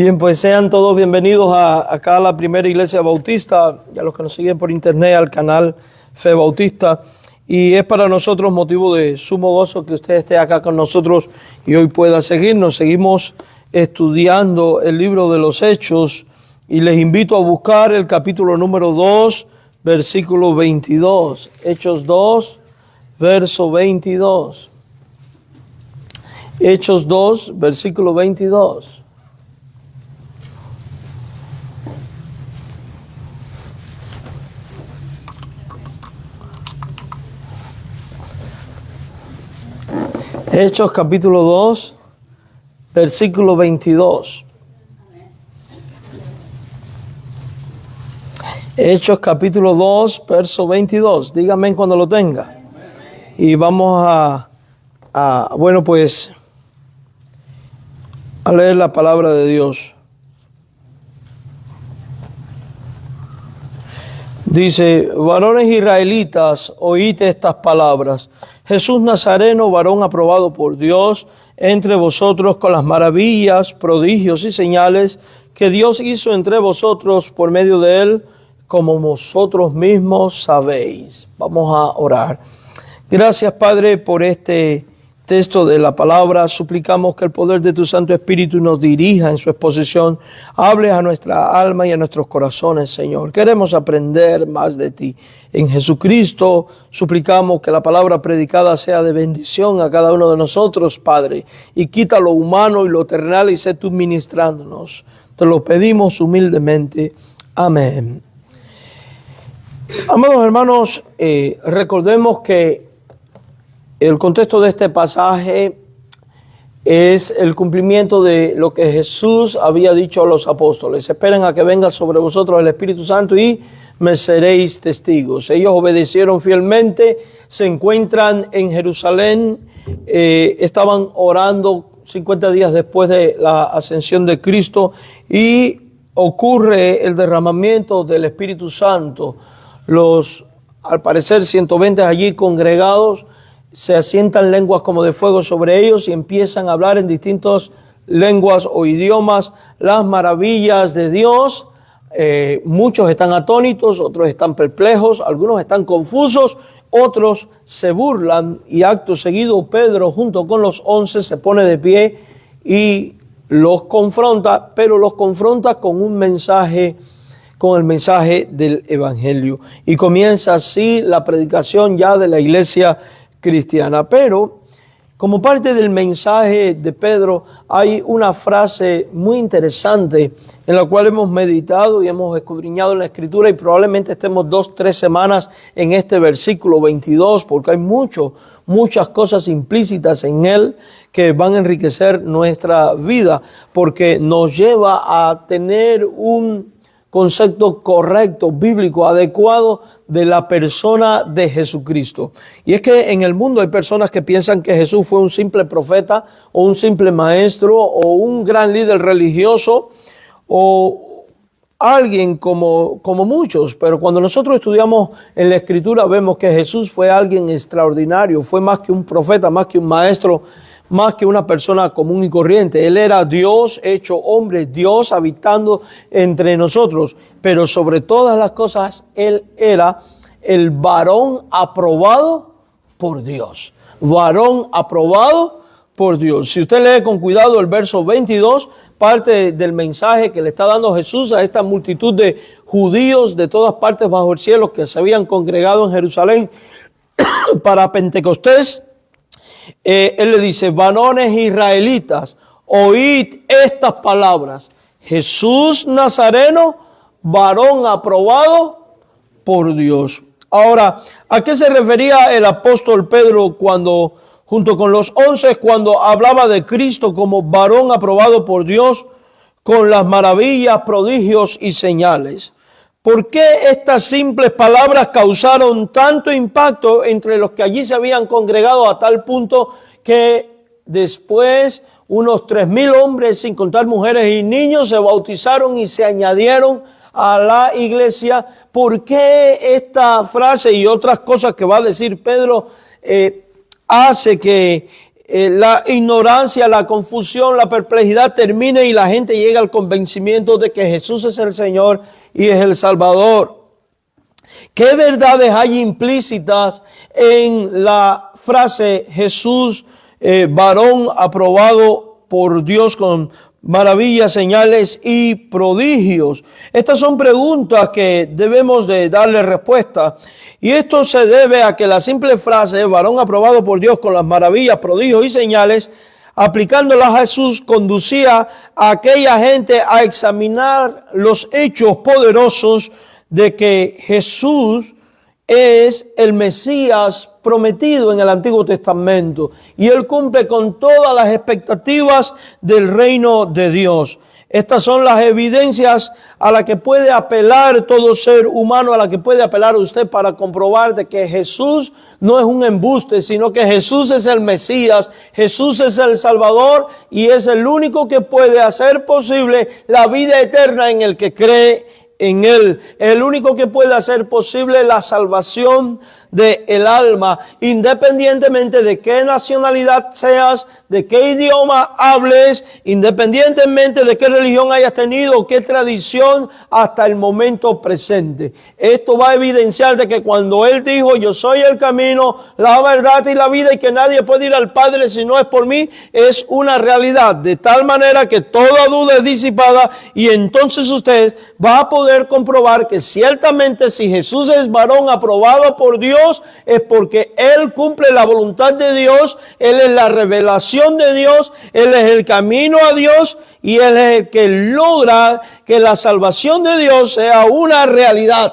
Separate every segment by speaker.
Speaker 1: Bien, pues sean todos bienvenidos acá a la primera iglesia bautista y a los que nos siguen por internet al canal Fe Bautista. Y es para nosotros motivo de sumo gozo que usted esté acá con nosotros y hoy pueda seguirnos. Seguimos estudiando el libro de los Hechos y les invito a buscar el capítulo número 2, versículo 22. Hechos 2, verso 22. Hechos 2, versículo 22. Hechos capítulo 2, versículo 22. Hechos capítulo 2, verso 22. Dígame cuando lo tenga. Y vamos a leer la palabra de Dios. Dice: varones israelitas, oíd estas palabras. Jesús Nazareno, varón aprobado por Dios entre vosotros con las maravillas, prodigios y señales que Dios hizo entre vosotros por medio de él, como vosotros mismos sabéis. Vamos a orar. Gracias, Padre, por este texto de la palabra. Suplicamos que el poder de tu Santo Espíritu nos dirija en su exposición. Hable a nuestra alma y a nuestros corazones, Señor. Queremos aprender más de ti. En Jesucristo suplicamos que la palabra predicada sea de bendición a cada uno de nosotros, Padre. Y quita lo humano y lo terrenal y sé tú ministrándonos. Te lo pedimos humildemente. Amén. Amados hermanos, recordemos que el contexto de este pasaje es el cumplimiento de lo que Jesús había dicho a los apóstoles. Esperen a que venga sobre vosotros el Espíritu Santo y me seréis testigos. Ellos obedecieron fielmente, se encuentran en Jerusalén, estaban orando 50 días después de la ascensión de Cristo y ocurre el derramamiento del Espíritu Santo. Al parecer 120 allí congregados, se asientan lenguas como de fuego sobre ellos y empiezan a hablar en distintas lenguas o idiomas las maravillas de Dios. Muchos están atónitos, otros están perplejos, algunos están confusos, otros se burlan y acto seguido Pedro junto con los 11 se pone de pie y los confronta, pero los confronta con un mensaje, con el mensaje del Evangelio. Y comienza así la predicación ya de la iglesia cristiana. Pero como parte del mensaje de Pedro hay una frase muy interesante en la cual hemos meditado y hemos escudriñado en la Escritura y probablemente estemos 2-3 semanas en este versículo 22 porque hay muchas cosas implícitas en él que van a enriquecer nuestra vida porque nos lleva a tener un concepto correcto, bíblico, adecuado de la persona de Jesucristo. Y es que en el mundo hay personas que piensan que Jesús fue un simple profeta o un simple maestro o un gran líder religioso o alguien como muchos. Pero cuando nosotros estudiamos en la Escritura vemos que Jesús fue alguien extraordinario, fue más que un profeta, más que un maestro, más que una persona común y corriente. Él era Dios hecho hombre, Dios habitando entre nosotros. Pero sobre todas las cosas, Él era el varón aprobado por Dios. Varón aprobado por Dios. Si usted lee con cuidado el verso 22, parte del mensaje que le está dando Jesús a esta multitud de judíos de todas partes bajo el cielo que se habían congregado en Jerusalén para Pentecostés. Él le dice: varones israelitas, oíd estas palabras. Jesús Nazareno, varón aprobado por Dios. Ahora, ¿a qué se refería el apóstol Pedro cuando, junto con los 11, cuando hablaba de Cristo como varón aprobado por Dios con las maravillas, prodigios y señales? ¿Por qué estas simples palabras causaron tanto impacto entre los que allí se habían congregado a tal punto que después unos 3,000 hombres, sin contar mujeres y niños, se bautizaron y se añadieron a la iglesia? ¿Por qué esta frase y otras cosas que va a decir Pedro hace que la ignorancia, la confusión, la perplejidad termine y la gente llega al convencimiento de que Jesús es el Señor y es el Salvador. ¿Qué verdades hay implícitas en la frase Jesús, varón aprobado por Dios con maravillas, señales y prodigios? Estas son preguntas que debemos de darle respuesta. Y esto se debe a que la simple frase, varón aprobado por Dios con las maravillas, prodigios y señales, aplicándolas a Jesús, conducía a aquella gente a examinar los hechos poderosos de que Jesús es el Mesías prometido en el Antiguo Testamento. Y Él cumple con todas las expectativas del reino de Dios. Estas son las evidencias a las que puede apelar todo ser humano, a las que puede apelar usted para comprobar de que Jesús no es un embuste, sino que Jesús es el Mesías, Jesús es el Salvador y es el único que puede hacer posible la vida eterna en el que cree en Él. El único que puede hacer posible la salvación del alma, independientemente de qué nacionalidad seas, de qué idioma hables, independientemente de qué religión hayas tenido, qué tradición hasta el momento presente. Esto va a evidenciar de que cuando Él dijo, yo soy el camino, la verdad y la vida, y que nadie puede ir al Padre si no es por mí, es una realidad, de tal manera que toda duda es disipada, y entonces usted va a poder comprobar que ciertamente si Jesús es varón aprobado por Dios, es porque Él cumple la voluntad de Dios, Él es la revelación de Dios, Él es el camino a Dios y Él es el que logra que la salvación de Dios sea una realidad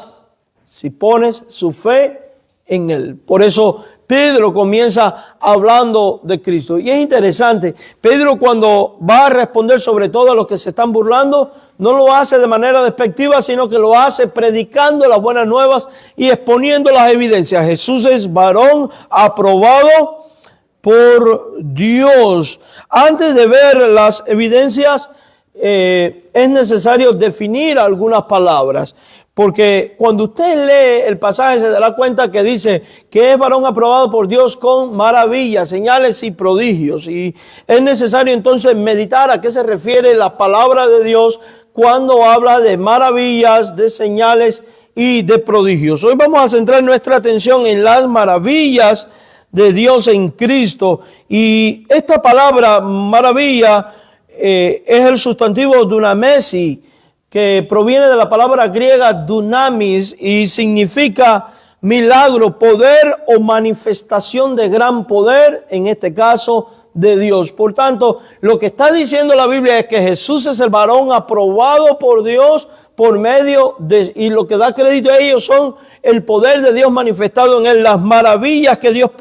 Speaker 1: si pones su fe en Él. Por eso Pedro comienza hablando de Cristo. Y es interesante, Pedro cuando va a responder sobre todo a los que se están burlando, no lo hace de manera despectiva, sino que lo hace predicando las buenas nuevas y exponiendo las evidencias. Jesús es varón aprobado por Dios. Antes de ver las evidencias, es necesario definir algunas palabras. Porque cuando usted lee el pasaje se dará cuenta que dice que es varón aprobado por Dios con maravillas, señales y prodigios. Y es necesario entonces meditar a qué se refiere la palabra de Dios cuando habla de maravillas, de señales y de prodigios. Hoy vamos a centrar nuestra atención en las maravillas de Dios en Cristo. Y esta palabra maravilla es el sustantivo dunamesi, que proviene de la palabra griega dunamis y significa milagro, poder o manifestación de gran poder, en este caso de Dios. Por tanto, lo que está diciendo la Biblia es que Jesús es el varón aprobado por Dios por medio de, y lo que da crédito a ellos son el poder de Dios manifestado en Él, las maravillas que Dios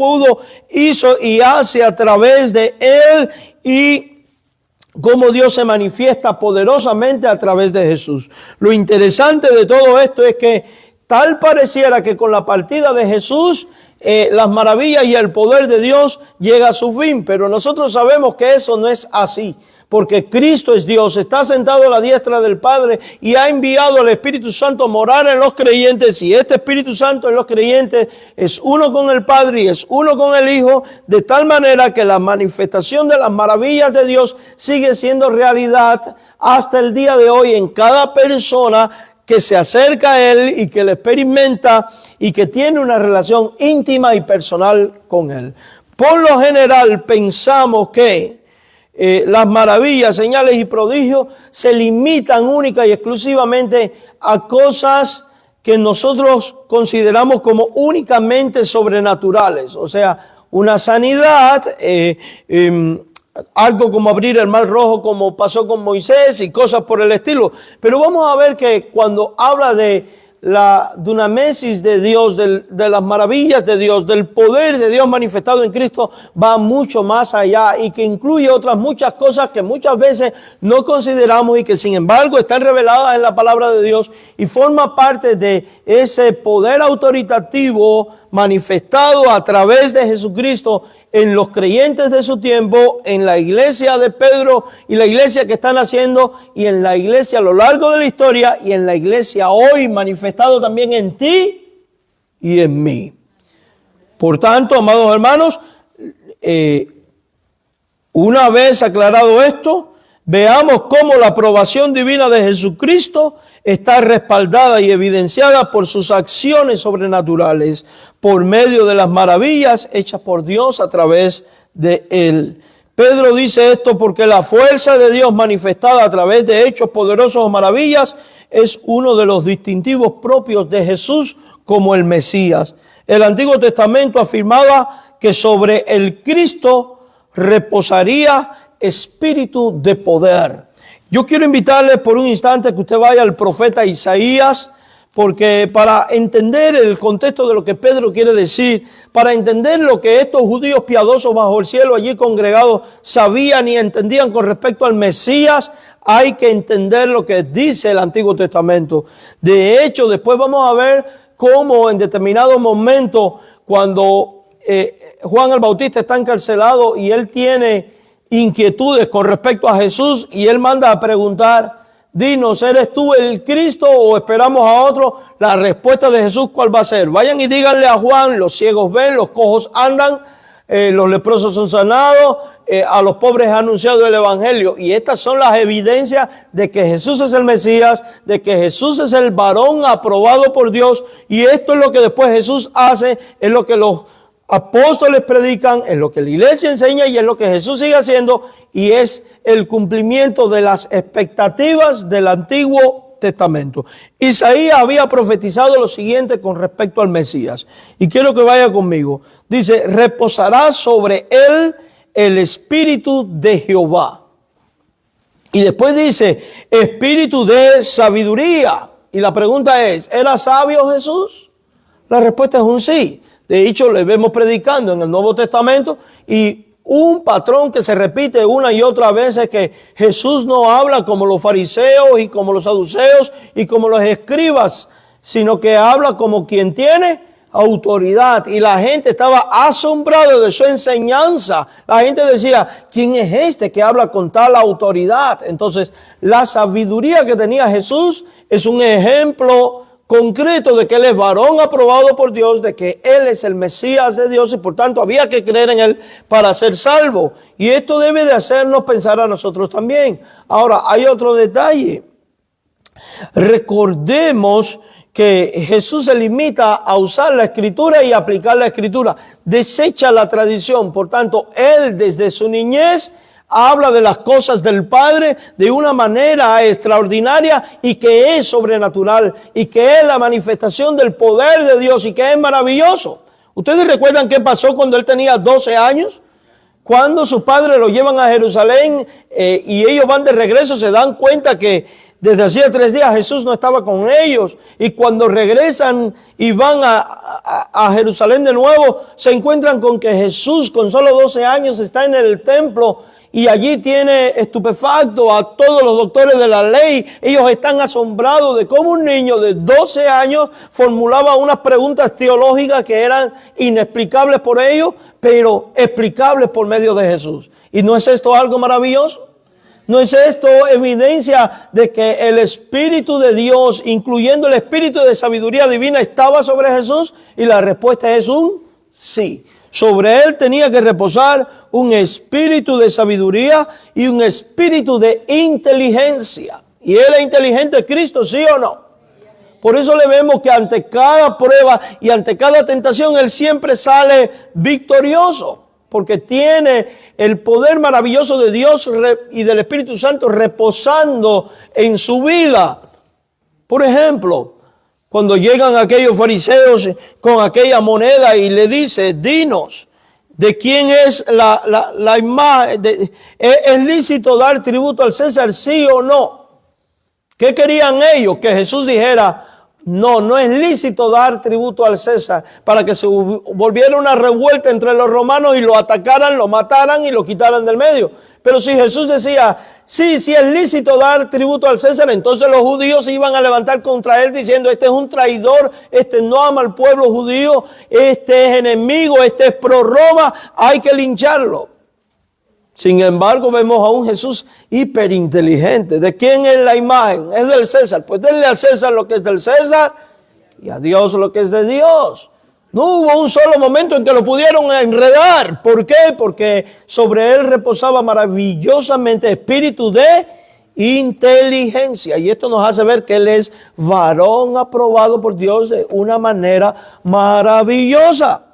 Speaker 1: hizo y hace a través de Él y cómo Dios se manifiesta poderosamente a través de Jesús. Lo interesante de todo esto es que tal pareciera que con la partida de Jesús, las maravillas y el poder de Dios llega a su fin, pero nosotros sabemos que eso no es así. Porque Cristo es Dios, está sentado a la diestra del Padre y ha enviado al Espíritu Santo a morar en los creyentes. Y este Espíritu Santo en los creyentes es uno con el Padre y es uno con el Hijo, de tal manera que la manifestación de las maravillas de Dios sigue siendo realidad hasta el día de hoy en cada persona que se acerca a Él y que le experimenta y que tiene una relación íntima y personal con Él. Por lo general pensamos que las maravillas, señales y prodigios se limitan única y exclusivamente a cosas que nosotros consideramos como únicamente sobrenaturales. O sea, una sanidad, algo como abrir el mar rojo como pasó con Moisés y cosas por el estilo. Pero vamos a ver que cuando habla de la dunamesis de Dios, de las maravillas de Dios, del poder de Dios manifestado en Cristo, va mucho más allá y que incluye otras muchas cosas que muchas veces no consideramos y que sin embargo están reveladas en la palabra de Dios y forma parte de ese poder autoritativo manifestado a través de Jesucristo en los creyentes de su tiempo, en la iglesia de Pedro y la iglesia que están haciendo y en la iglesia a lo largo de la historia y en la iglesia hoy manifestado también en ti y en mí. Por tanto, amados hermanos, Una vez aclarado esto, veamos cómo la aprobación divina de Jesucristo está respaldada y evidenciada por sus acciones sobrenaturales, por medio de las maravillas hechas por Dios a través de Él. Pedro dice esto porque la fuerza de Dios manifestada a través de hechos poderosos o maravillas es uno de los distintivos propios de Jesús como el Mesías. El Antiguo Testamento afirmaba que sobre el Cristo reposaría espíritu de poder. Yo quiero invitarle por un instante que usted vaya al profeta Isaías, porque para entender el contexto de lo que Pedro quiere decir, para entender lo que estos judíos piadosos bajo el cielo allí congregados sabían y entendían con respecto al Mesías, hay que entender lo que dice el Antiguo Testamento. De hecho, después vamos a ver cómo en determinado momento, cuando Juan el Bautista está encarcelado y él tiene inquietudes con respecto a Jesús y él manda a preguntar, dinos, ¿eres tú el Cristo o esperamos a otro? La respuesta de Jesús, ¿cuál va a ser? Vayan y díganle a Juan, los ciegos ven, los cojos andan, los leprosos son sanados, a los pobres ha anunciado el Evangelio. Y estas son las evidencias de que Jesús es el Mesías, de que Jesús es el varón aprobado por Dios. Y esto es lo que después Jesús hace, es lo que los apóstoles predican, es lo que la iglesia enseña y es lo que Jesús sigue haciendo, y es el cumplimiento de las expectativas del Antiguo Testamento. Isaías había profetizado lo siguiente con respecto al Mesías, y quiero que vaya conmigo. Dice, reposará sobre él el espíritu de Jehová. Y después dice, espíritu de sabiduría. Y la pregunta es, ¿era sabio Jesús? La respuesta es un sí. De hecho, le vemos predicando en el Nuevo Testamento y un patrón que se repite una y otra vez es que Jesús no habla como los fariseos y como los saduceos y como los escribas, sino que habla como quien tiene autoridad. Y la gente estaba asombrada de su enseñanza. La gente decía, ¿quién es este que habla con tal autoridad? Entonces, la sabiduría que tenía Jesús es un ejemplo concreto de que él es varón aprobado por Dios, de que él es el Mesías de Dios y por tanto había que creer en él para ser salvo. Y esto debe de hacernos pensar a nosotros también. Ahora, hay otro detalle. Recordemos que Jesús se limita a usar la Escritura y aplicar la Escritura. Desecha la tradición. Por tanto, él desde su niñez habla de las cosas del Padre de una manera extraordinaria y que es sobrenatural y que es la manifestación del poder de Dios y que es maravilloso. ¿Ustedes recuerdan qué pasó cuando él tenía 12 años? Cuando sus padres lo llevan a Jerusalén y ellos van de regreso, se dan cuenta que desde hacía 3 días Jesús no estaba con ellos. Y cuando regresan y van a Jerusalén de nuevo, se encuentran con que Jesús con solo 12 años está en el templo. Y allí tiene estupefacto a todos los doctores de la ley. Ellos están asombrados de cómo un niño de 12 años formulaba unas preguntas teológicas que eran inexplicables por ellos, pero explicables por medio de Jesús. ¿Y no es esto algo maravilloso? ¿No es esto evidencia de que el Espíritu de Dios, incluyendo el Espíritu de sabiduría divina, estaba sobre Jesús? Y la respuesta es un sí. Sobre él tenía que reposar un espíritu de sabiduría y un espíritu de inteligencia. ¿Y él es inteligente, Cristo, sí o no? Por eso le vemos que ante cada prueba y ante cada tentación, él siempre sale victorioso. Porque tiene el poder maravilloso de Dios y del Espíritu Santo reposando en su vida. Por ejemplo, cuando llegan aquellos fariseos con aquella moneda y le dice, dinos, ¿de quién es la imagen? ¿Es lícito dar tributo al César, sí o no? ¿Qué querían ellos? Que Jesús dijera, no es lícito dar tributo al César, para que se volviera una revuelta entre los romanos y lo atacaran, lo mataran y lo quitaran del medio. Pero si Jesús decía, sí es lícito dar tributo al César, entonces los judíos se iban a levantar contra él diciendo, este es un traidor, este no ama al pueblo judío, este es enemigo, este es pro Roma, hay que lincharlo. Sin embargo, vemos a un Jesús hiperinteligente. ¿De quién es la imagen? Es del César. Pues denle al César lo que es del César y a Dios lo que es de Dios. No hubo un solo momento en que lo pudieron enredar. ¿Por qué? Porque sobre él reposaba maravillosamente espíritu de inteligencia. Y esto nos hace ver que él es varón aprobado por Dios de una manera maravillosa.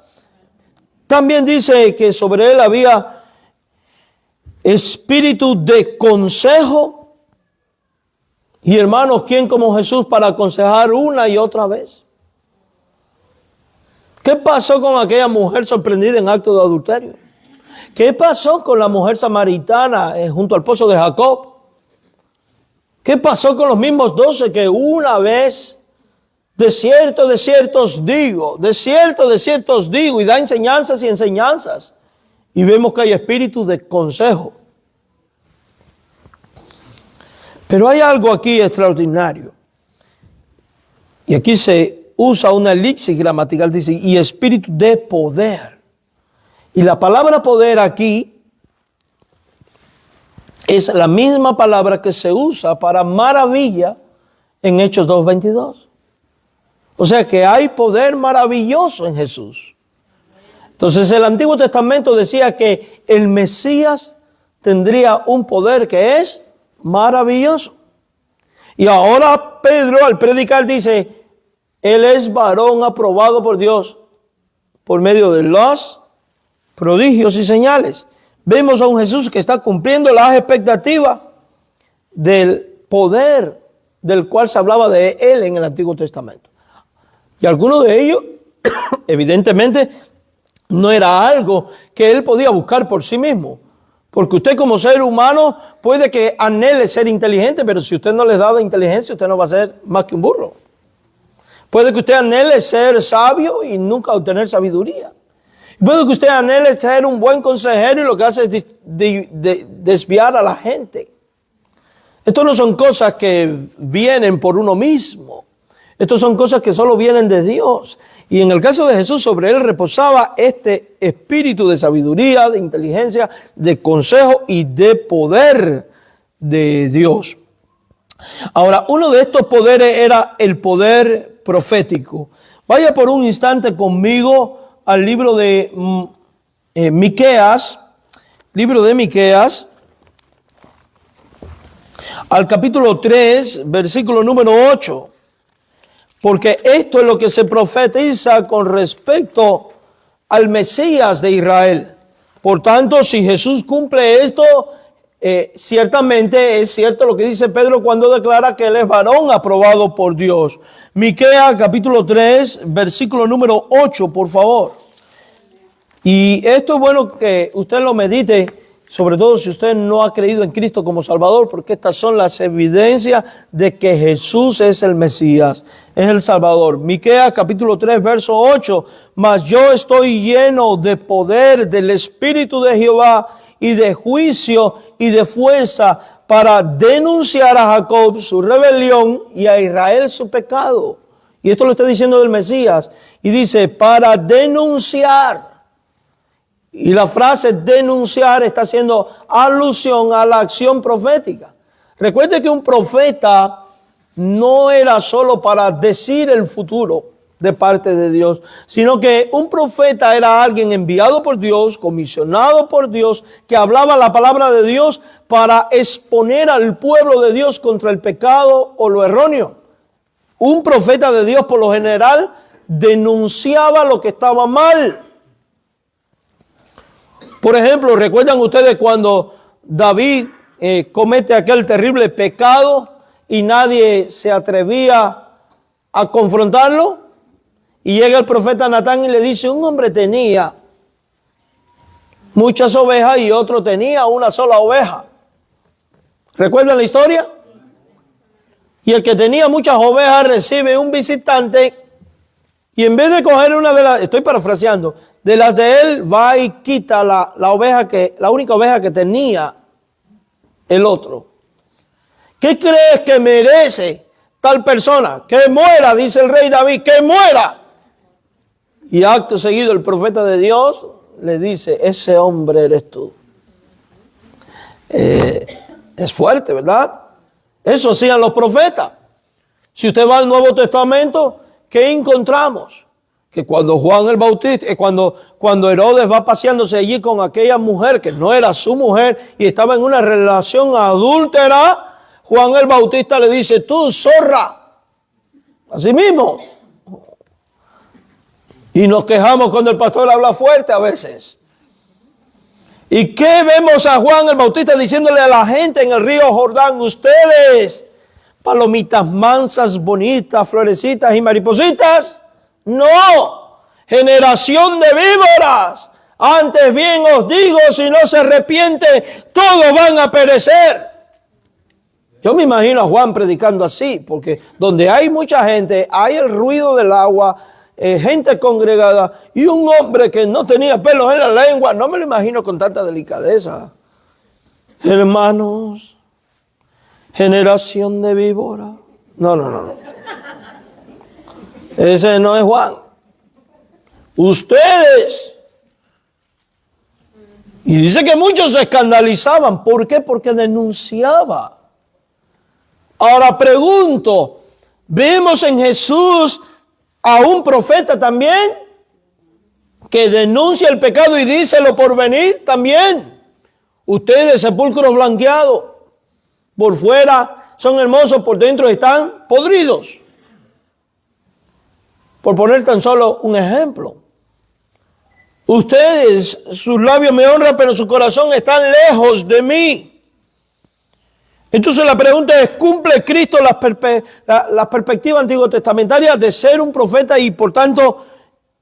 Speaker 1: También dice que sobre él había espíritu de consejo. Y hermanos, ¿quién como Jesús para aconsejar una y otra vez? ¿Qué pasó con aquella mujer sorprendida en acto de adulterio? ¿Qué pasó con la mujer samaritana junto al pozo de Jacob? ¿Qué pasó con los mismos 12 que una vez, de cierto os digo, y da enseñanzas y enseñanzas? Y vemos que hay espíritu de consejo. Pero hay algo aquí extraordinario. Y aquí se usa una elipsis gramatical, dice, y espíritu de poder. Y la palabra poder aquí es la misma palabra que se usa para maravilla en Hechos 2:22. O sea que hay poder maravilloso en Jesús. Entonces el Antiguo Testamento decía que el Mesías tendría un poder que es maravilloso. Y ahora Pedro al predicar dice, él es varón aprobado por Dios por medio de los prodigios y señales. Vemos a un Jesús que está cumpliendo las expectativas del poder del cual se hablaba de él en el Antiguo Testamento. Y algunos de ellos, evidentemente, no era algo que él podía buscar por sí mismo. Porque usted como ser humano puede que anhele ser inteligente, pero si usted no le da la inteligencia, usted no va a ser más que un burro. Puede que usted anhele ser sabio y nunca obtener sabiduría. Puede que usted anhele ser un buen consejero y lo que hace es desviar a la gente. Esto no son cosas que vienen por uno mismo. Estas son cosas que solo vienen de Dios. Y en el caso de Jesús, sobre él reposaba este espíritu de sabiduría, de inteligencia, de consejo y de poder de Dios. Ahora, uno de estos poderes era el poder profético. Vaya por un instante conmigo al libro de Miqueas, al capítulo 3, versículo número 8. Porque esto es lo que se profetiza con respecto al Mesías de Israel. Por tanto, si Jesús cumple esto, ciertamente es cierto lo que dice Pedro cuando declara que él es varón aprobado por Dios. Miqueas capítulo 3, versículo número 8, por favor. Y esto es bueno que usted lo medite, sobre todo si usted no ha creído en Cristo como Salvador, porque estas son las evidencias de que Jesús es el Mesías, es el Salvador. Miqueas capítulo 3, verso 8. Mas yo estoy lleno de poder del Espíritu de Jehová y de juicio y de fuerza para denunciar a Jacob su rebelión y a Israel su pecado. Y esto lo está diciendo del Mesías. Y dice, para denunciar. Y la frase denunciar está haciendo alusión a la acción profética. Recuerde que un profeta no era solo para decir el futuro de parte de Dios, sino que un profeta era alguien enviado por Dios, comisionado por Dios, que hablaba la palabra de Dios para exponer al pueblo de Dios contra el pecado o lo erróneo. Un profeta de Dios, por lo general, denunciaba lo que estaba mal. Por ejemplo, ¿recuerdan ustedes cuando David comete aquel terrible pecado y nadie se atrevía a confrontarlo? Y llega el profeta Natán y le dice, un hombre tenía muchas ovejas y otro tenía una sola oveja. ¿Recuerdan la historia? Y el que tenía muchas ovejas recibe un visitante y en vez de coger una de las, estoy parafraseando, de las de él, va y quita la única oveja que tenía el otro. ¿Qué crees que merece tal persona? Que muera, dice el rey David, que muera. Y acto seguido el profeta de Dios le dice, ese hombre eres tú. Es fuerte, ¿verdad? Eso hacían los profetas. Si usted va al Nuevo Testamento, ¿qué encontramos? que cuando Juan el Bautista, cuando Herodes va paseándose allí con aquella mujer que no era su mujer y estaba en una relación adúltera, Juan el Bautista le dice, tú zorra. Así mismo. Y nos quejamos cuando el pastor habla fuerte a veces. ¿Y qué vemos a Juan el Bautista diciéndole a la gente en el río Jordán? Ustedes, palomitas mansas, bonitas, florecitas y maripositas. No, generación de víboras. Antes bien os digo, si no se arrepiente, todos van a perecer. Yo me imagino a Juan predicando así, porque donde hay mucha gente, hay el ruido del agua, gente congregada y un hombre que no tenía pelos en la lengua. No me lo imagino con tanta delicadeza. Hermanos, generación de víbora. No. Ese no es Juan. Ustedes. Y dice que muchos se escandalizaban. ¿Por qué? Porque denunciaba. Ahora pregunto, ¿vemos en Jesús a un profeta también que denuncia el pecado y dice lo por venir también? Ustedes, sepulcros blanqueados, por fuera son hermosos, por dentro están podridos. Por poner tan solo un ejemplo. Ustedes, sus labios me honran, pero su corazón está lejos de mí. Entonces la pregunta es, ¿cumple Cristo las perspectivas antiguo testamentarias de ser un profeta y por tanto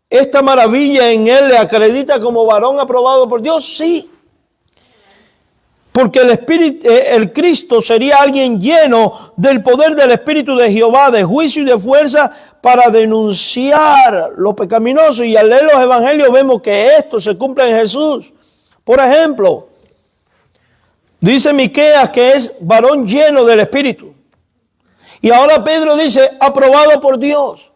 Speaker 1: esta maravilla en él le acredita como varón aprobado por Dios? Sí. Porque el Cristo sería alguien lleno del poder del Espíritu de Jehová, de juicio y de fuerza para denunciar lo pecaminoso. Y al leer los evangelios vemos que esto se cumple en Jesús. Por ejemplo, dice Miqueas que es varón lleno del Espíritu. Y ahora Pedro dice, aprobado por Dios.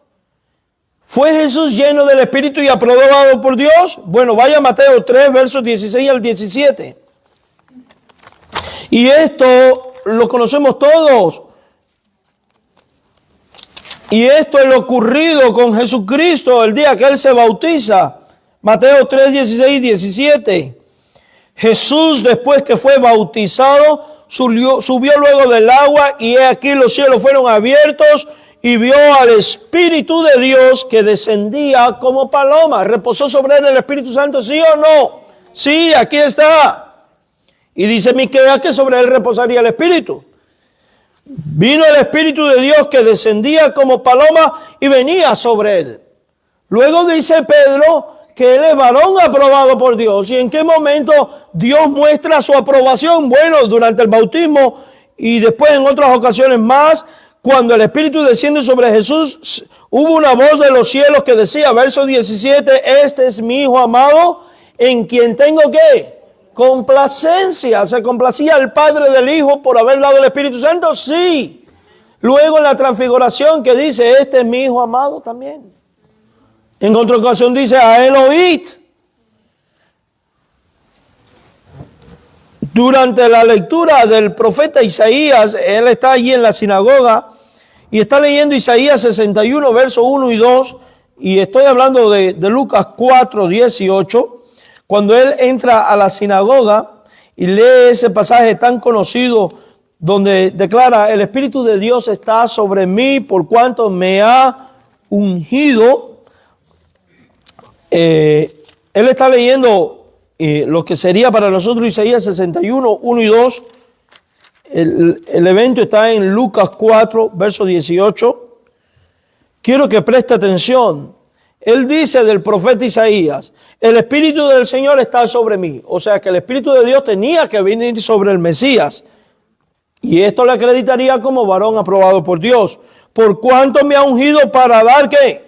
Speaker 1: ¿Fue Jesús lleno del Espíritu y aprobado por Dios? Bueno, vaya a Mateo 3, versos 16 al 17. Y esto lo conocemos todos. Y esto es lo ocurrido con Jesucristo el día que Él se bautiza. Mateo 3, 16 y 17. Jesús, después que fue bautizado, subió luego del agua y he aquí los cielos fueron abiertos y vio al Espíritu de Dios que descendía como paloma. ¿Reposó sobre él el Espíritu Santo, sí o no? Sí, aquí está. Y dice Miqueas que sobre él reposaría el Espíritu. Vino el Espíritu de Dios que descendía como paloma y venía sobre él. Luego dice Pedro que él es varón aprobado por Dios. ¿Y en qué momento Dios muestra su aprobación? Bueno, durante el bautismo y después en otras ocasiones más, cuando el Espíritu desciende sobre Jesús, hubo una voz de los cielos que decía, verso 17, este es mi Hijo amado, en quien tengo ¿qué? Complacencia. ¿Se complacía el Padre del Hijo por haber dado el Espíritu Santo? Sí. Luego en la transfiguración que dice, este es mi Hijo amado también. En otra ocasión dice, a él oíd. Durante la lectura del profeta Isaías, él está allí en la sinagoga y está leyendo Isaías 61, versos 1 y 2, y estoy hablando de Lucas 4, 18, cuando él entra a la sinagoga y lee ese pasaje tan conocido donde declara, el Espíritu de Dios está sobre mí por cuanto me ha ungido. Él está leyendo lo que sería para nosotros Isaías 61, 1 y 2. El evento está en Lucas 4, verso 18. Quiero que preste atención. Él dice del profeta Isaías, el Espíritu del Señor está sobre mí. O sea que el Espíritu de Dios tenía que venir sobre el Mesías. Y esto le acreditaría como varón aprobado por Dios. Por cuanto me ha ungido para dar ¿qué?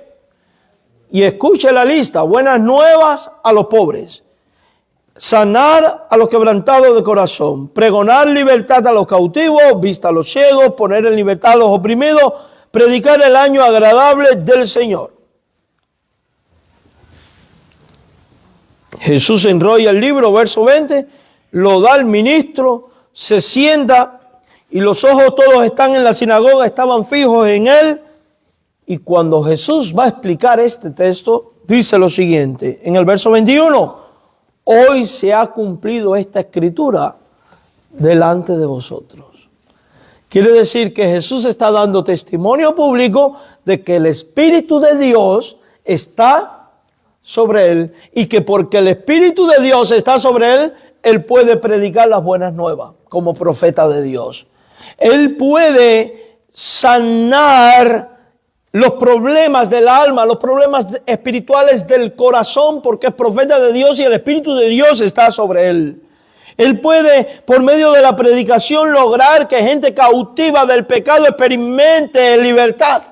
Speaker 1: Y escuche la lista, buenas nuevas a los pobres, sanar a los quebrantados de corazón, pregonar libertad a los cautivos, vista a los ciegos, poner en libertad a los oprimidos, predicar el año agradable del Señor. Jesús enrolla el libro, verso 20, lo da al ministro, se sienta y los ojos todos están en la sinagoga, estaban fijos en él. Y cuando Jesús va a explicar este texto, dice lo siguiente, en el verso 21, hoy se ha cumplido esta escritura delante de vosotros. Quiere decir que Jesús está dando testimonio público de que el Espíritu de Dios está sobre él y que porque el Espíritu de Dios está sobre él, él puede predicar las buenas nuevas como profeta de Dios. Él puede sanar los problemas del alma, los problemas espirituales del corazón, porque es profeta de Dios y el Espíritu de Dios está sobre él. Él puede, por medio de la predicación, lograr que gente cautiva del pecado experimente libertad.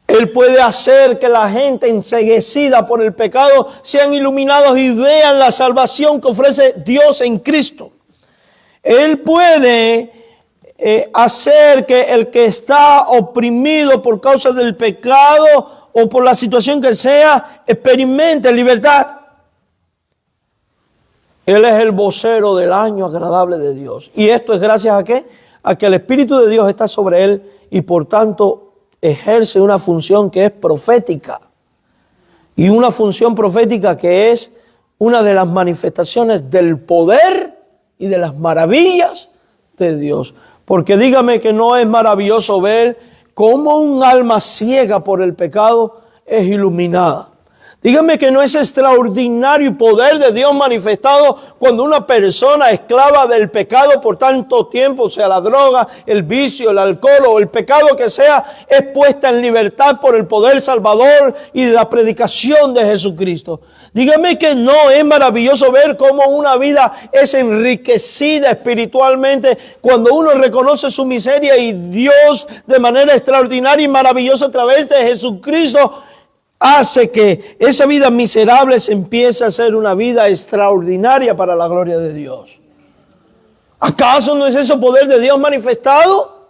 Speaker 1: Él puede hacer que la gente enceguecida por el pecado sean iluminados y vean la salvación que ofrece Dios en Cristo. Él puede hacer que el que está oprimido por causa del pecado o por la situación que sea, experimente libertad. Él es el vocero del año agradable de Dios. ¿Y esto es gracias a qué? A que el Espíritu de Dios está sobre él y por tanto ejerce una función que es profética. Y una función profética que es una de las manifestaciones del poder y de las maravillas de Dios. Porque dígame que no es maravilloso ver cómo un alma ciega por el pecado es iluminada. Dígame que no es extraordinario y poder de Dios manifestado cuando una persona esclava del pecado por tanto tiempo, sea la droga, el vicio, el alcohol o el pecado que sea, es puesta en libertad por el poder salvador y de la predicación de Jesucristo. Dígame que no es maravilloso ver cómo una vida es enriquecida espiritualmente cuando uno reconoce su miseria y Dios de manera extraordinaria y maravillosa a través de Jesucristo hace que esa vida miserable se empiece a ser una vida extraordinaria para la gloria de Dios. ¿Acaso no es eso poder de Dios manifestado?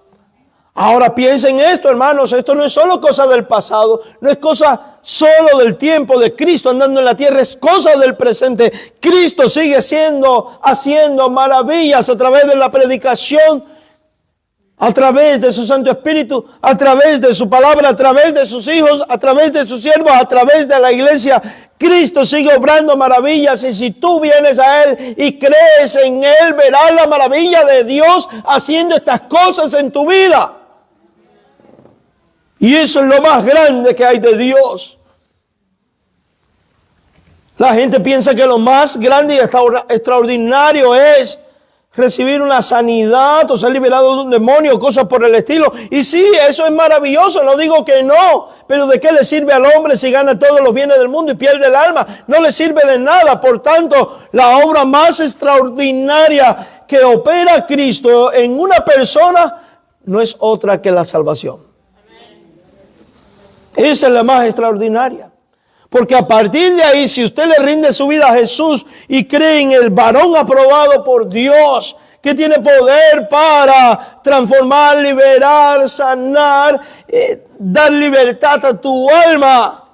Speaker 1: Ahora piensen esto, hermanos, esto no es solo cosa del pasado, no es cosa solo del tiempo de Cristo andando en la tierra, es cosa del presente. Cristo sigue haciendo maravillas a través de la predicación, a través de su Santo Espíritu, a través de su palabra, a través de sus hijos, a través de sus siervos, a través de la iglesia. Cristo sigue obrando maravillas y si tú vienes a Él y crees en Él, verás la maravilla de Dios haciendo estas cosas en tu vida. Y eso es lo más grande que hay de Dios. La gente piensa que lo más grande y extraordinario es recibir una sanidad o ser liberado de un demonio, cosas por el estilo. Y sí, eso es maravilloso, no digo que no, pero ¿de qué le sirve al hombre si gana todos los bienes del mundo y pierde el alma? No le sirve de nada. Por tanto, la obra más extraordinaria que opera Cristo en una persona no es otra que la salvación. Esa es la más extraordinaria. Porque a partir de ahí, si usted le rinde su vida a Jesús y cree en el varón aprobado por Dios, que tiene poder para transformar, liberar, sanar, dar libertad a tu alma,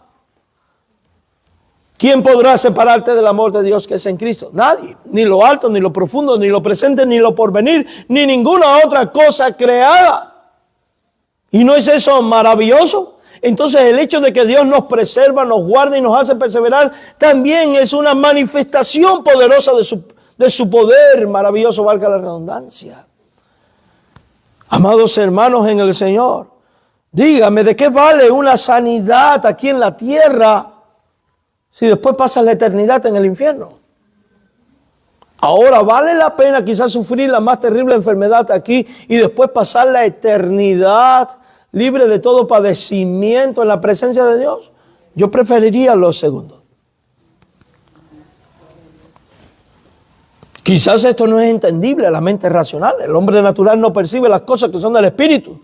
Speaker 1: ¿quién podrá separarte del amor de Dios que es en Cristo? Nadie. Ni lo alto, ni lo profundo, ni lo presente, ni lo porvenir, ni ninguna otra cosa creada. ¿Y no es eso maravilloso? Entonces el hecho de que Dios nos preserva, nos guarda y nos hace perseverar también es una manifestación poderosa de su poder maravilloso, valga la redundancia. Amados hermanos en el Señor, dígame, ¿de qué vale una sanidad aquí en la tierra si después pasa la eternidad en el infierno? Ahora vale la pena quizás sufrir la más terrible enfermedad aquí y después pasar la eternidad libre de todo padecimiento en la presencia de Dios. Yo preferiría lo segundo. Quizás esto no es entendible a la mente racional. El hombre natural no percibe las cosas que son del Espíritu.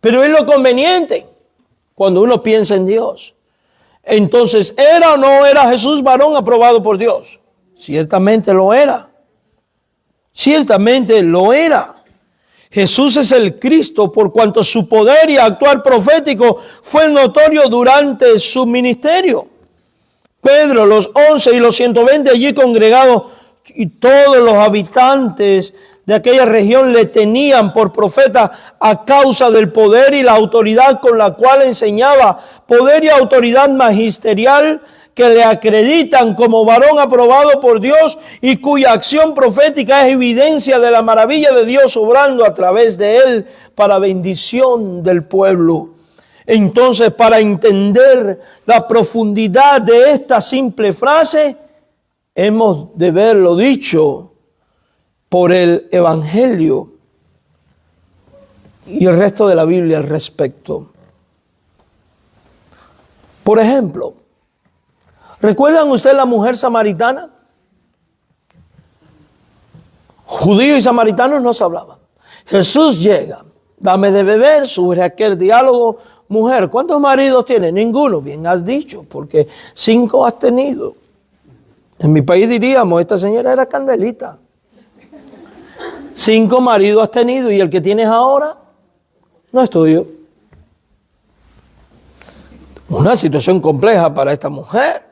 Speaker 1: Pero es lo conveniente cuando uno piensa en Dios. Entonces, ¿era o no era Jesús varón aprobado por Dios? Ciertamente lo era. Ciertamente lo era. Jesús es el Cristo por cuanto su poder y actuar profético fue notorio durante su ministerio. Pedro, los 11 y los 120 allí congregados y todos los habitantes de aquella región le tenían por profeta a causa del poder y la autoridad con la cual enseñaba, poder y autoridad magisterial que le acreditan como varón aprobado por Dios y cuya acción profética es evidencia de la maravilla de Dios obrando a través de él para bendición del pueblo. Entonces, para entender la profundidad de esta simple frase, hemos de verlo dicho por el Evangelio y el resto de la Biblia al respecto. Por ejemplo, ¿recuerdan ustedes la mujer samaritana? Judíos y samaritanos no se hablaban. Jesús llega, dame de beber, surge aquel diálogo. Mujer, ¿cuántos maridos tienes? Ninguno. Bien has dicho, porque 5 has tenido. En mi país diríamos, esta señora era candelita. 5 maridos has tenido y el que tienes ahora no es tuyo. Una situación compleja para esta mujer.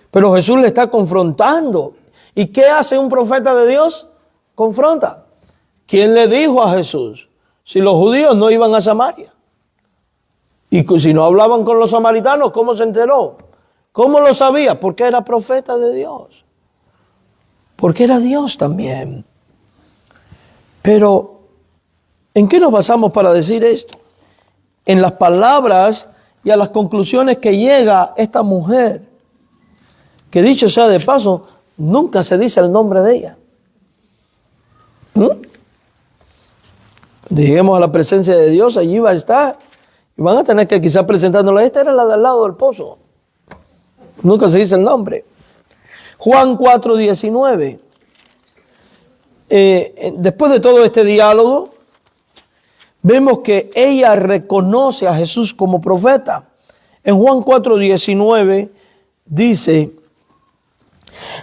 Speaker 1: Pero Jesús le está confrontando. ¿Y qué hace un profeta de Dios? Confronta. ¿Quién le dijo a Jesús? Si los judíos no iban a Samaria. Y si no hablaban con los samaritanos, ¿cómo se enteró? ¿Cómo lo sabía? Porque era profeta de Dios. Porque era Dios también. Pero, ¿en qué nos basamos para decir esto? En las palabras y a las conclusiones que llega esta mujer. Que dicho sea de paso, nunca se dice el nombre de ella. Lleguemos a la presencia de Dios, allí va a estar. Y van a tener que quizás presentándola. Esta era la del lado del pozo. Nunca se dice el nombre. Juan 4:19. Después de todo este diálogo, vemos que ella reconoce a Jesús como profeta. En Juan 4:19 dice,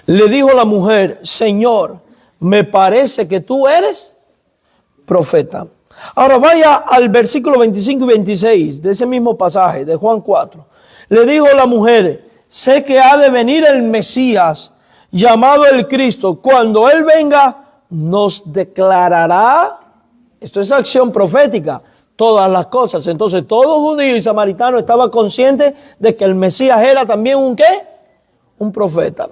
Speaker 1: le dijo la mujer, Señor, me parece que tú eres profeta. Ahora vaya al versículo 25 y 26 de ese mismo pasaje de Juan 4. Le dijo la mujer, sé que ha de venir el Mesías, llamado el Cristo. Cuando Él venga, nos declarará, esto es acción profética, todas las cosas. Entonces todo judío y samaritano estaba consciente de que el Mesías era también un ¿qué? Un profeta.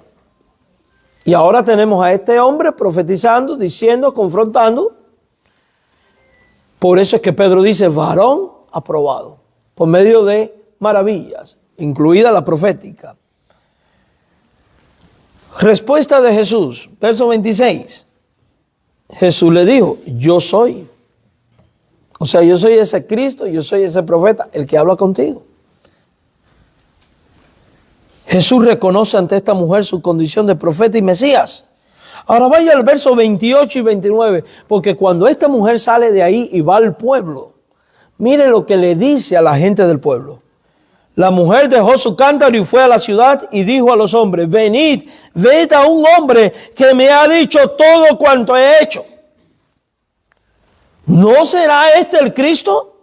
Speaker 1: Y ahora tenemos a este hombre profetizando, diciendo, confrontando. Por eso es que Pedro dice, varón aprobado, por medio de maravillas, incluida la profética. Respuesta de Jesús, verso 26. Jesús le dijo, yo soy. O sea, yo soy ese Cristo, yo soy ese profeta, el que habla contigo. Jesús reconoce ante esta mujer su condición de profeta y Mesías. Ahora vaya al verso 28 y 29, porque cuando esta mujer sale de ahí y va al pueblo, mire lo que le dice a la gente del pueblo. La mujer dejó su cántaro y fue a la ciudad y dijo a los hombres, venid, ved a un hombre que me ha dicho todo cuanto he hecho. ¿No será este el Cristo?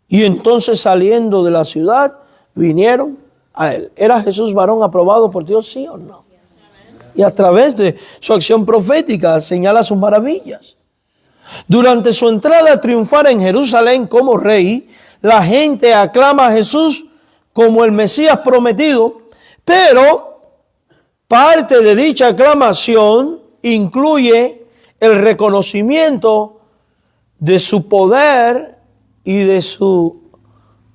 Speaker 1: Y entonces saliendo de la ciudad, vinieron a él. ¿Era Jesús varón aprobado por Dios, sí o no? Y a través de su acción profética señala sus maravillas. Durante su entrada triunfal en Jerusalén como rey, la gente aclama a Jesús como el Mesías prometido, pero parte de dicha aclamación incluye el reconocimiento de su poder y de su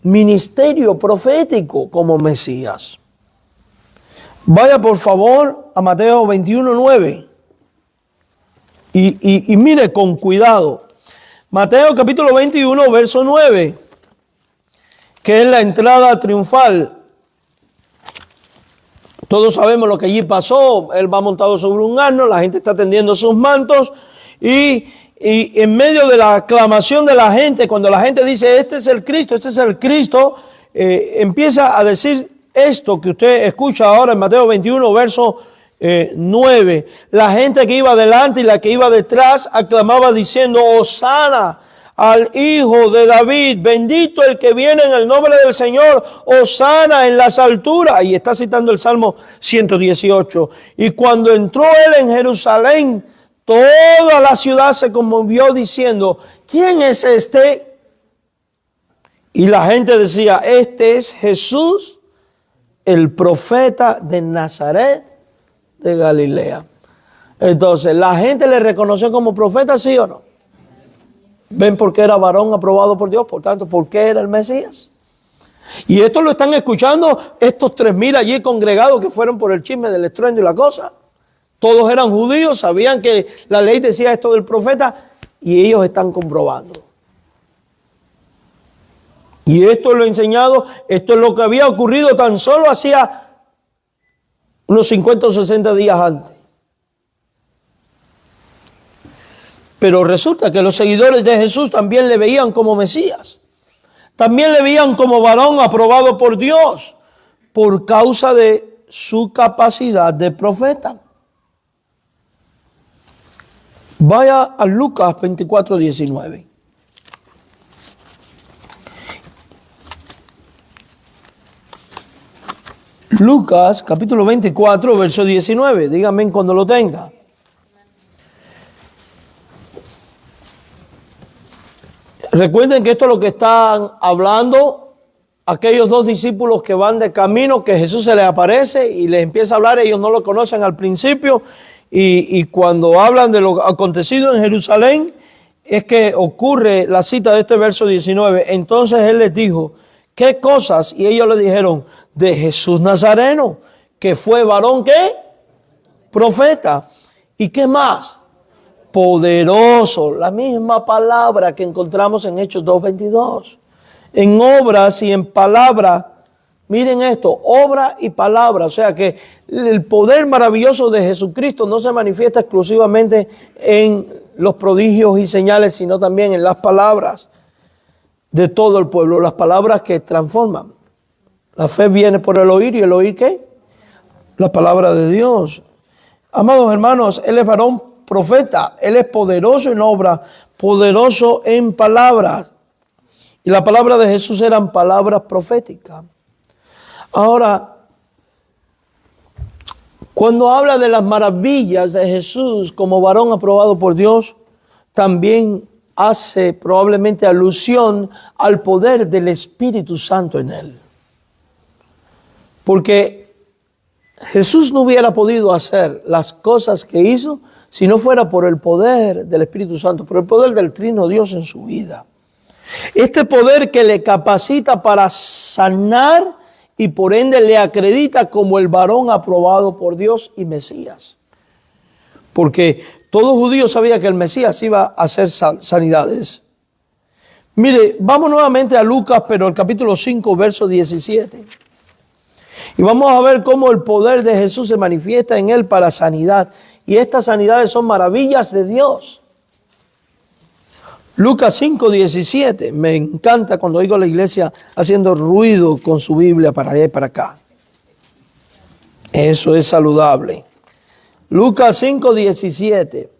Speaker 1: ministerio profético como Mesías. Vaya por favor a Mateo 21:9 y mire con cuidado. Mateo capítulo 21, verso 9, que es la entrada triunfal. Todos sabemos lo que allí pasó. Él va montado sobre un asno, la gente está tendiendo sus mantos y en medio de la aclamación de la gente, cuando la gente dice, este es el Cristo, empieza a decir esto que usted escucha ahora en Mateo 21, verso 9. La gente que iba delante y la que iba detrás aclamaba diciendo, Hosana al Hijo de David, bendito el que viene en el nombre del Señor, Hosana en las alturas. Y está citando el Salmo 118. Y cuando entró él en Jerusalén, toda la ciudad se conmovió diciendo, ¿quién es este? Y la gente decía, este es Jesús, el profeta de Nazaret de Galilea. Entonces, ¿la gente le reconoció como profeta, sí o no? ¿Ven por qué era varón aprobado por Dios? Por tanto, ¿por qué era el Mesías? Y esto lo están escuchando estos 3,000 allí congregados que fueron por el chisme del estruendo y la cosa. Todos eran judíos, sabían que la ley decía esto del profeta y ellos están comprobando. Y esto es lo enseñado, esto es lo que había ocurrido tan solo hacía unos 50 o 60 días antes. Pero resulta que los seguidores de Jesús también le veían como Mesías. También le veían como varón aprobado por Dios por causa de su capacidad de profeta. Vaya a Lucas 24:19. Lucas capítulo 24, verso 19. Díganme cuando lo tenga. Recuerden que esto es lo que están hablando aquellos 2 discípulos que van de camino, que Jesús se les aparece y les empieza a hablar. Ellos no lo conocen al principio y cuando hablan de lo acontecido en Jerusalén es que ocurre la cita de este verso 19. Entonces Él les dijo, ¿qué cosas? Y ellos le dijeron, de Jesús Nazareno, que fue varón, ¿qué? Profeta. ¿Y qué más? Poderoso, la misma palabra que encontramos en Hechos 2:22. En obras y en palabra, miren esto, obra y palabra. O sea que el poder maravilloso de Jesucristo no se manifiesta exclusivamente en los prodigios y señales, sino también en las palabras de todo el pueblo, las palabras que transforman. La fe viene por el oír, ¿y el oír qué? La palabra de Dios. Amados hermanos, Él es varón profeta, Él es poderoso en obra, poderoso en palabras. Y la palabra de Jesús eran palabras proféticas. Ahora, cuando habla de las maravillas de Jesús como varón aprobado por Dios, también hace probablemente alusión al poder del Espíritu Santo en Él. Porque Jesús no hubiera podido hacer las cosas que hizo si no fuera por el poder del Espíritu Santo, por el poder del Trino Dios en su vida. Este poder que le capacita para sanar y por ende le acredita como el varón aprobado por Dios y Mesías. Porque todo judío sabía que el Mesías iba a hacer sanidades. Mire, vamos nuevamente a Lucas, pero el capítulo 5, verso 17. Y vamos a ver cómo el poder de Jesús se manifiesta en Él para sanidad. Y estas sanidades son maravillas de Dios. Lucas 5, 17. Me encanta cuando oigo a la iglesia haciendo ruido con su Biblia para allá y para acá. Eso es saludable. Lucas 5, 17.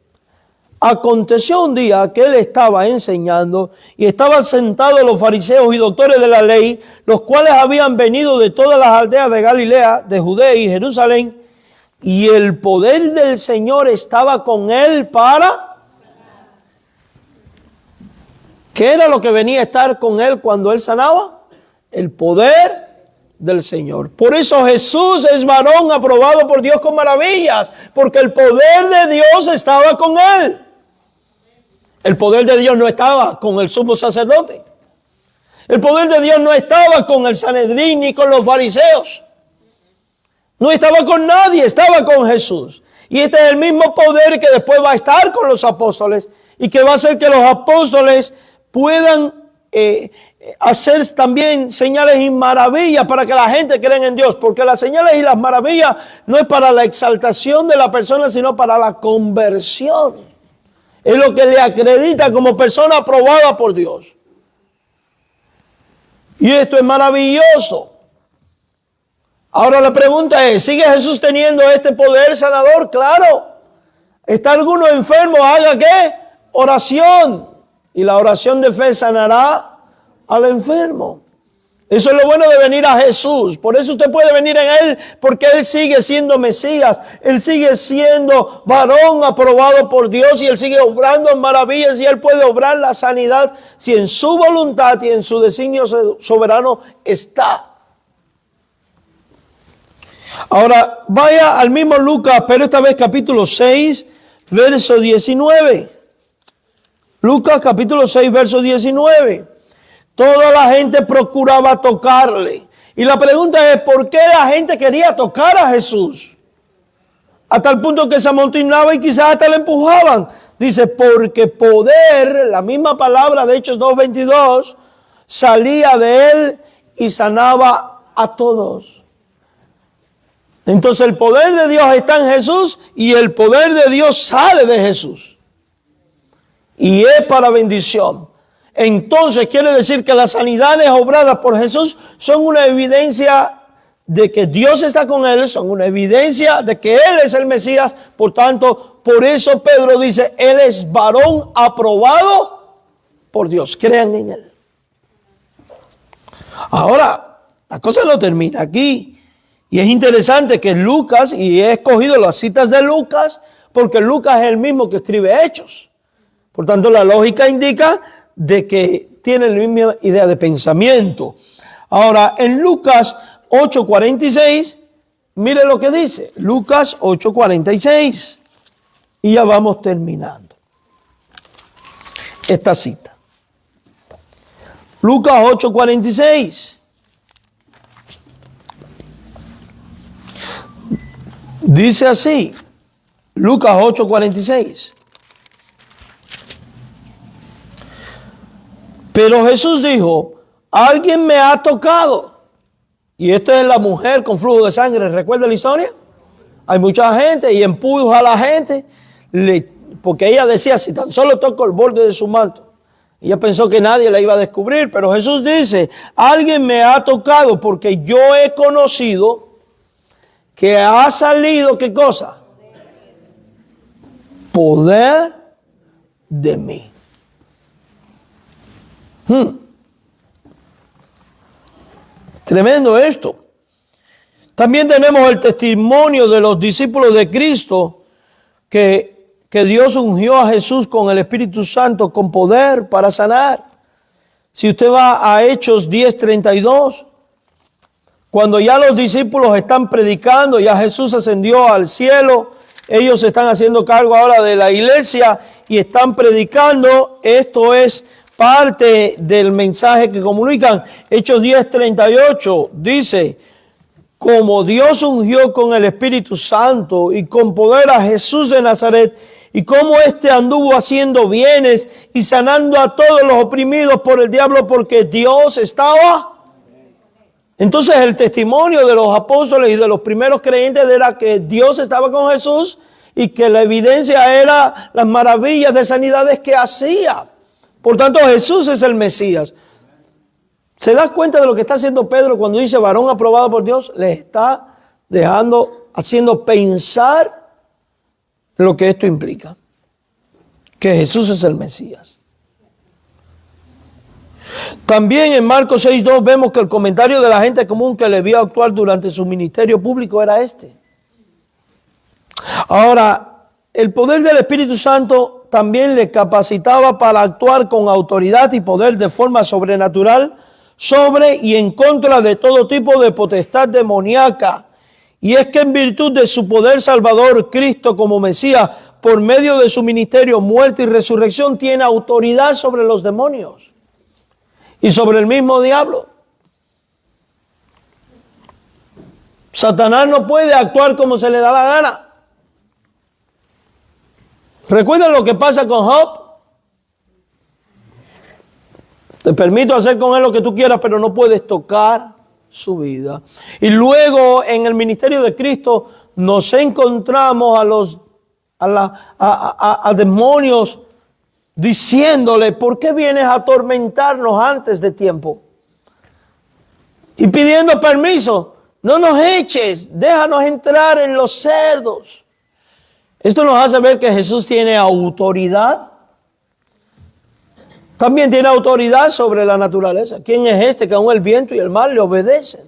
Speaker 1: Aconteció un día que Él estaba enseñando y estaban sentados los fariseos y doctores de la ley, los cuales habían venido de todas las aldeas de Galilea, de Judea y Jerusalén, y el poder del Señor estaba con Él para... ¿Qué era lo que venía a estar con Él cuando Él sanaba? El poder del Señor. Por eso Jesús es varón aprobado por Dios con maravillas, porque el poder de Dios estaba con Él. El poder de Dios no estaba con el sumo sacerdote. El poder de Dios no estaba con el Sanedrín ni con los fariseos. No estaba con nadie, estaba con Jesús. Y este es el mismo poder que después va a estar con los apóstoles y que va a hacer que los apóstoles puedan hacer también señales y maravillas para que la gente crea en Dios. Porque las señales y las maravillas no es para la exaltación de la persona, sino para la conversión. Es lo que le acredita como persona aprobada por Dios. Y esto es maravilloso. Ahora la pregunta es, ¿sigue Jesús teniendo este poder sanador? Claro. ¿Está alguno enfermo? Haga ¿qué? Oración. Y la oración de fe sanará al enfermo. Eso es lo bueno de venir a Jesús. Por eso usted puede venir en Él, porque Él sigue siendo Mesías. Él sigue siendo varón aprobado por Dios y Él sigue obrando maravillas y Él puede obrar la sanidad si en su voluntad y en su designio soberano está. Ahora, vaya al mismo Lucas, pero esta vez capítulo 6, verso 19. Lucas capítulo 6, verso 19. Toda la gente procuraba tocarle. Y la pregunta es, ¿por qué la gente quería tocar a Jesús? Hasta el punto que se amontonaba y quizás hasta le empujaban. Dice, porque poder, la misma palabra de Hechos 2:22, salía de él y sanaba a todos. Entonces el poder de Dios está en Jesús y el poder de Dios sale de Jesús. Y es para bendición. Entonces quiere decir que las sanidades obradas por Jesús son una evidencia de que Dios está con él, son una evidencia de que él es el Mesías. Por tanto, por eso Pedro dice, él es varón aprobado por Dios. Crean en él. Ahora, la cosa no termina aquí. Y es interesante que Lucas, y he escogido las citas de Lucas, porque Lucas es el mismo que escribe Hechos. Por tanto, la lógica indica de que tienen la misma idea de pensamiento. Ahora, en Lucas 8:46, mire lo que dice. Lucas 8:46. Y ya vamos terminando esta cita. Lucas 8:46. Dice así. Lucas 8:46. Pero Jesús dijo, alguien me ha tocado. Y esta es la mujer con flujo de sangre. ¿Recuerda la historia? Hay mucha gente y empuja a la gente. Porque ella decía, si tan solo toco el borde de su manto. Ella pensó que nadie la iba a descubrir. Pero Jesús dice, alguien me ha tocado porque yo he conocido que ha salido, ¿qué cosa? Poder de mí. Tremendo esto. También tenemos el testimonio de los discípulos de Cristo que Dios ungió a Jesús con el Espíritu Santo con poder para sanar. Si usted va a Hechos 10:32, cuando ya los discípulos están predicando, ya Jesús ascendió al cielo, ellos están haciendo cargo ahora de la iglesia y están predicando. Esto es parte del mensaje que comunican. Hechos 10:38 dice, como Dios ungió con el Espíritu Santo y con poder a Jesús de Nazaret, y como éste anduvo haciendo bienes y sanando a todos los oprimidos por el diablo, porque Dios estaba. Entonces el testimonio de los apóstoles y de los primeros creyentes era que Dios estaba con Jesús y que la evidencia era las maravillas de sanidades que hacía. Por tanto, Jesús es el Mesías. ¿Se da cuenta de lo que está haciendo Pedro cuando dice varón aprobado por Dios? Le está haciendo pensar en lo que esto implica. Que Jesús es el Mesías. También en Marcos 6:2 vemos que el comentario de la gente común que le vio actuar durante su ministerio público era este. Ahora, el poder del Espíritu Santo también le capacitaba para actuar con autoridad y poder de forma sobrenatural sobre y en contra de todo tipo de potestad demoníaca. Y es que en virtud de su poder salvador, Cristo como Mesías, por medio de su ministerio, muerte y resurrección, tiene autoridad sobre los demonios y sobre el mismo diablo. Satanás no puede actuar como se le da la gana. ¿Recuerdan lo que pasa con Job? Te permito hacer con él lo que tú quieras, pero no puedes tocar su vida. Y luego en el ministerio de Cristo nos encontramos a demonios diciéndole, ¿por qué vienes a atormentarnos antes de tiempo? Y pidiendo permiso, no nos eches, déjanos entrar en los cerdos. Esto nos hace ver que Jesús tiene autoridad También tiene autoridad sobre la naturaleza. ¿Quién es este que aún el viento y el mar le obedecen?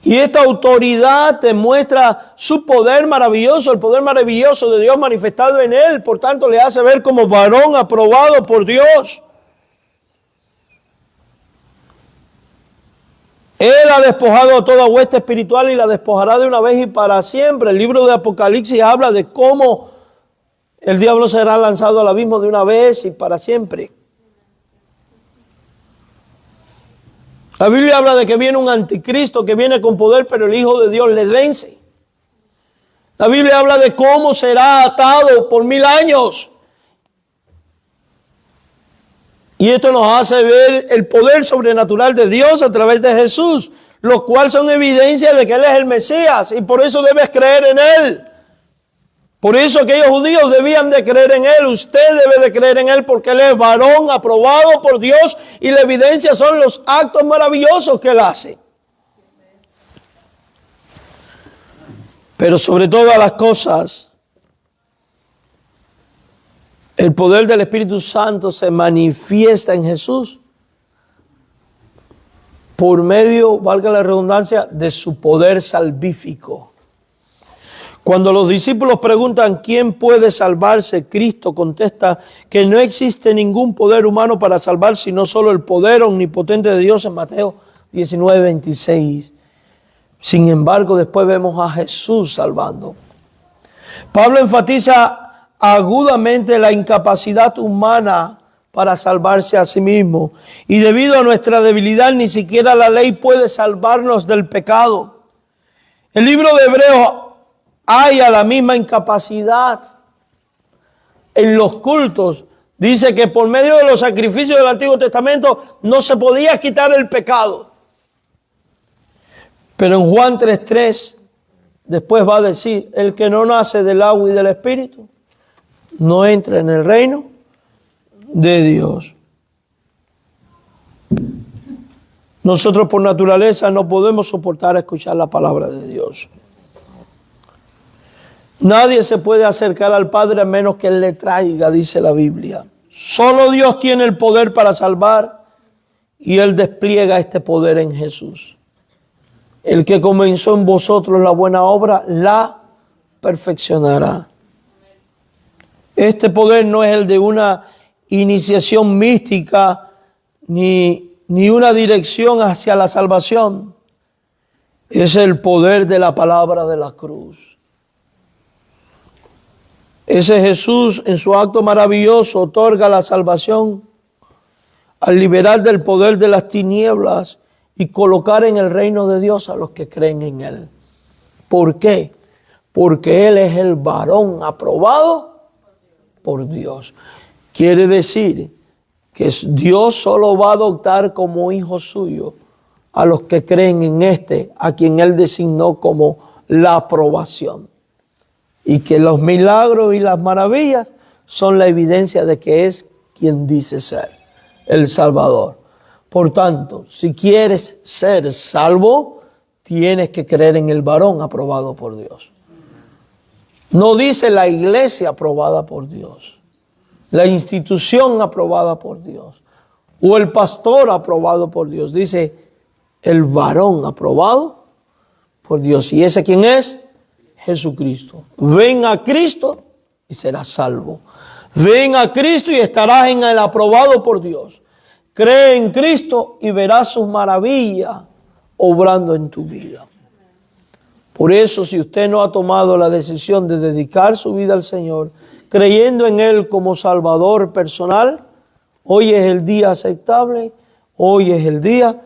Speaker 1: Y esta autoridad demuestra su poder maravilloso, el poder maravilloso de Dios manifestado en él. Por tanto, le hace ver como varón aprobado por Dios. Él ha despojado a toda hueste espiritual y la despojará de una vez y para siempre. El libro de Apocalipsis habla de cómo el diablo será lanzado al abismo de una vez y para siempre. La Biblia habla de que viene un anticristo que viene con poder, pero el Hijo de Dios le vence. La Biblia habla de cómo será atado por 1000 años. Y esto nos hace ver el poder sobrenatural de Dios a través de Jesús, lo cual son evidencias de que Él es el Mesías y por eso debes creer en Él. Por eso aquellos judíos debían de creer en Él. Usted debe de creer en Él porque Él es varón aprobado por Dios y la evidencia son los actos maravillosos que Él hace. Pero sobre todas las cosas, el poder del Espíritu Santo se manifiesta en Jesús por medio, valga la redundancia, de su poder salvífico. Cuando los discípulos preguntan ¿quién puede salvarse? Cristo contesta que no existe ningún poder humano para salvar, sino solo el poder omnipotente de Dios en Mateo 19:26. Sin embargo, después vemos a Jesús salvando. Pablo enfatiza agudamente la incapacidad humana para salvarse a sí mismo. Y debido a nuestra debilidad, ni siquiera la ley puede salvarnos del pecado. El libro de Hebreos haya la misma incapacidad en los cultos. Dice que por medio de los sacrificios del Antiguo Testamento no se podía quitar el pecado. Pero en Juan 3:3 después va a decir, el que no nace del agua y del Espíritu no entra en el reino de Dios. Nosotros por naturaleza no podemos soportar escuchar la palabra de Dios. Nadie se puede acercar al Padre a menos que Él le traiga, dice la Biblia. Solo Dios tiene el poder para salvar y Él despliega este poder en Jesús. El que comenzó en vosotros la buena obra, la perfeccionará. Este poder no es el de una iniciación mística ni una dirección hacia la salvación. Es el poder de la palabra de la cruz. Ese Jesús en su acto maravilloso otorga la salvación al liberar del poder de las tinieblas y colocar en el reino de Dios a los que creen en Él. ¿Por qué? Porque Él es el varón aprobado por Dios. Quiere decir que Dios solo va a adoptar como hijo suyo a los que creen en este, a quien Él designó como la aprobación. Y que los milagros y las maravillas son la evidencia de que es quien dice ser, el Salvador. Por tanto, si quieres ser salvo, tienes que creer en el varón aprobado por Dios. No dice la iglesia aprobada por Dios, la institución aprobada por Dios, o el pastor aprobado por Dios. Dice el varón aprobado por Dios. ¿Y ese quién es? Jesucristo. Ven a Cristo y serás salvo. Ven a Cristo y estarás en el aprobado por Dios. Cree en Cristo y verás sus maravillas obrando en tu vida. Por eso, si usted no ha tomado la decisión de dedicar su vida al Señor, creyendo en Él como Salvador personal, hoy es el día aceptable, hoy es el día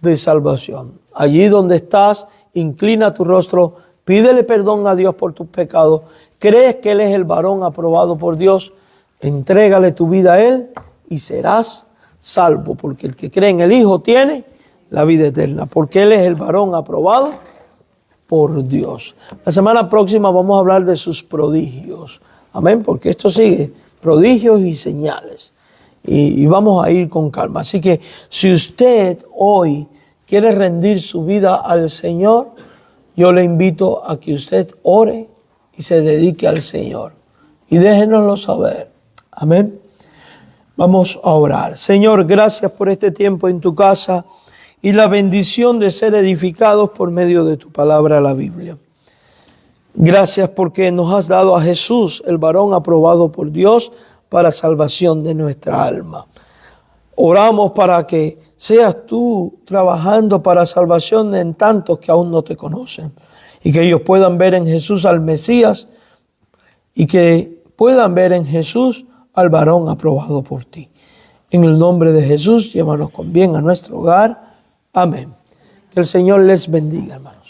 Speaker 1: de salvación. Allí donde estás, inclina tu rostro, pídele perdón a Dios por tus pecados. ¿Crees que Él es el varón aprobado por Dios? Entrégale tu vida a Él y serás salvo, porque el que cree en el Hijo tiene la vida eterna, porque Él es el varón aprobado por Dios. La semana próxima vamos a hablar de sus prodigios. Amén, porque esto sigue, prodigios y señales. Y vamos a ir con calma. Así que si usted hoy quiere rendir su vida al Señor, yo le invito a que usted ore y se dedique al Señor. Y déjenoslo saber. Amén. Vamos a orar. Señor, gracias por este tiempo en tu casa y la bendición de ser edificados por medio de tu palabra, la Biblia. Gracias porque nos has dado a Jesús, el varón aprobado por Dios para salvación de nuestra alma. Oramos para que seas tú trabajando para salvación en tantos que aún no te conocen y que ellos puedan ver en Jesús al Mesías y que puedan ver en Jesús al varón aprobado por ti. En el nombre de Jesús, llévanos con bien a nuestro hogar. Amén. Que el Señor les bendiga, hermanos.